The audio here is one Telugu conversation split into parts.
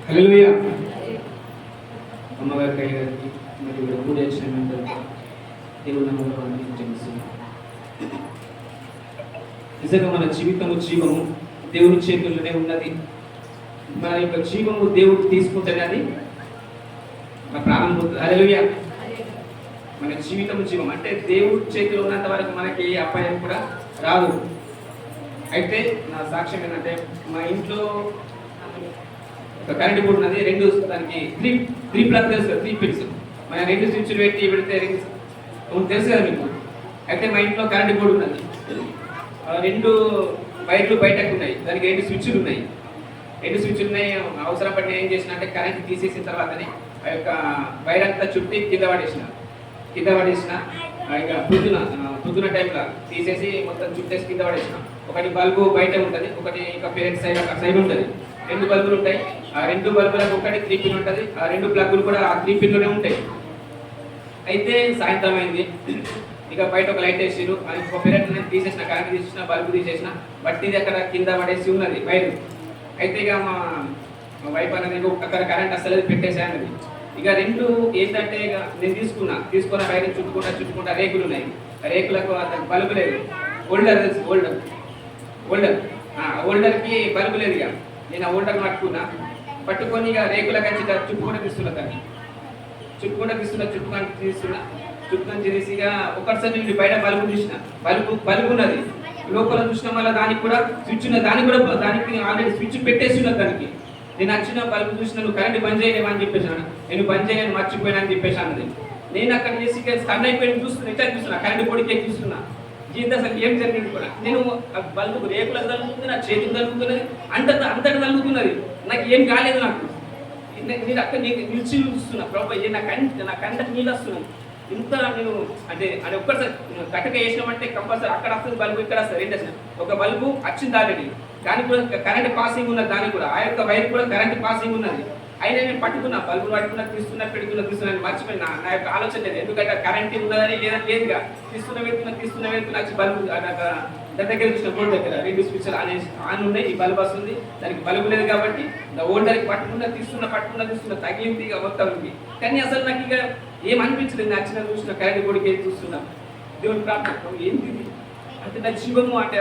హల్లెలూయా. అమ్మగారి కై గారికి మరియు పూజ చేసిన మెంబర్కి దేవుని నామములో వందనించండి. నిజంగా మన జీవము దేవుని చేతుల్లోనే ఉన్నది. మన యొక్క జీవము దేవుడు తీసుకుంటేనే అది మన ప్రాణం పోతుంది. హల్లెలూయా. మన జీవం అంటే దేవుడి చేతిలో ఉన్నంత వరకు మనకి ఏ అపాయం కూడా రాదు. అయితే నా సాక్ష్యం ఏంటంటే, మా ఇంట్లో ఒక కరెంట్ బోర్డు ఉన్నది. దానికి త్రీ ప్లగ్ తెలుసు కదా, 3 పిన్స్. మన 2 స్విచ్లు పెట్టి పెడితే తెలుసు కదా మీకు. అయితే మా ఇంట్లో కరెంట్ బోర్డు ఉన్నది. 2 వైర్లు బయటకు ఉన్నాయి. దానికి 2 స్విచ్లు ఉన్నాయి. అవసరం పడిన ఏం చేసిన అంటే, కరెంట్ తీసేసిన తర్వాతనే ఆ యొక్క వైర్ అంతా చుట్టి కింద పడేసిన ఇక పొద్దున టైంలో తీసేసి మొత్తం చుట్టేసి కింద పడేసిన. ఒకటి బల్బు బయట ఉంటుంది, ఒకటి ఇంకా పేరెంట్ సైడ్ ఉంటుంది. 2 బల్బులు ఉంటాయి. ఆ 2 బల్బులకు ఒకటి 3 పిన్ ఉంటుంది. ఆ 2 ప్లగ్గులు కూడా ఆ 3 పిన్లోనే ఉంటాయి. అయితే సాయంత్రం అయింది, ఇక బయట ఒక లైట్ వేసిరు. అది ఒక పేరెంట్ నేను తీసేసిన, కరెంట్ తీసేసిన, బల్బు తీసేసిన, బట్టిది అక్కడ కింద పడేసి ఉన్నది వైరు. అయితే ఇక మా వైఫ్ అనేది అక్కడ కరెంట్ అసలు పెట్టేసానది. ఇక 2 ఏంటంటే, ఇక నేను తీసుకున్న వైర్ చుట్టుకుంటా రేకులు ఉన్నాయి. రేకులకు బల్బు లేదు. ఓల్డర్కి బల్బు లేదు. ఇక నేను ఆ ఓల్డర్ పట్టుకొని ఇక రేకుల కంచి చుట్టుకుంటూ తీసి ఇక ఒకసారి నేను బయట బల్బు చూసిన. బల్బు ఉన్నది లోపల చూసిన వల్ల దానికి కూడా స్విచ్ ఉన్నది. దానికి ఆల్రెడీ స్విచ్ పెట్టేసి ఉన్నది. దానికి నేను వచ్చిన బల్బు చూసిన, నువ్వు కరెంట్ బంద్ చేయలేవా అని చెప్పేసాను. నేను బంద్ చేయని మర్చిపోయినా అని చెప్పేసి అన్నది. నేను అక్కడ చేసి స్టన్ అయిపోయి చూస్తున్నా కరెంట్ పొడికి చూస్తున్నా. జీవితం అసలు ఏం జరిగింది కూడా. నేను బల్బు రేకులకు తలుగుతుంది, నా చేతులు తలుగుతున్నది, అంతటా తలుగుతున్నది. నాకు ఏం కాలేదు. నేను అక్కడ నిలిచి చూస్తున్నా, ప్రభు నా కంటకు నీళ్ళు వస్తున్నాను. ఇంత నేను అంటే ఒక్కసారి కట్టక వేసినామంటే కంపల్సరీ అక్కడ వస్తుంది బల్బు, ఇక్కడ వస్తుంది. ఏంటి ఒక బల్బు వచ్చింది ఆల్రెడీ, దానికి కూడా కరెంట్ పాసింగ్ ఉన్నది. దానికి కూడా ఆ యొక్క వైర్ కూడా కరెంట్ పాసింగ్ ఉన్నది. అయినా నేను పట్టుకున్నా, బల్బులు పట్టుకున్నా, తీస్తున్నా మర్చిపోయినా. నా యొక్క ఆలోచన లేదు, ఎందుకంటే కరెంట్ ఉన్నదని లేదుగా. తీస్తున్న వచ్చి బల్బు దాని దగ్గర చూసిన బోర్డు దగ్గర 2 స్విచ్లు ఆన్ ఉన్నాయి. ఈ బల్బు వస్తుంది, దానికి బల్బు లేదు కాబట్టి ఓల్డర్కి పట్టుకున్నా తగిలింది ఇక మొత్తం ఉంది. కానీ అసలు నాకు ఇక ఏమనిపించలేదు. నచ్చిన చూసిన కరెంట్ బోర్డుకి చూస్తున్నా. దేవుని ప్రార్థన ఏంటి అంటే, నా జీవము అంటే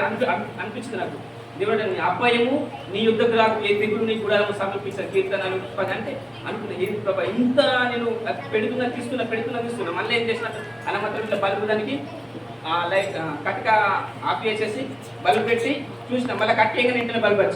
అనిపించింది నాకు. దేవుడు నీ అపాయము నీ యుద్ధకు రాకు, ఏ తెగులు నీ గుడాలను సమర్పించారు. కీర్తనలు 10 అంటే అనుకున్నా, ఏంటి ప్రభా ఇంత నేను తీస్తున్నా. మళ్ళీ ఏం చేసిన అలా మాత్రం ఇట్లా బల్బు దానికి లైక్ కట్క ఆఫ్ చేసేసి బల్బు పెట్టి చూసిన. మళ్ళీ కట్ చేయగానే ఇంట్లో బల్బు వచ్చింది.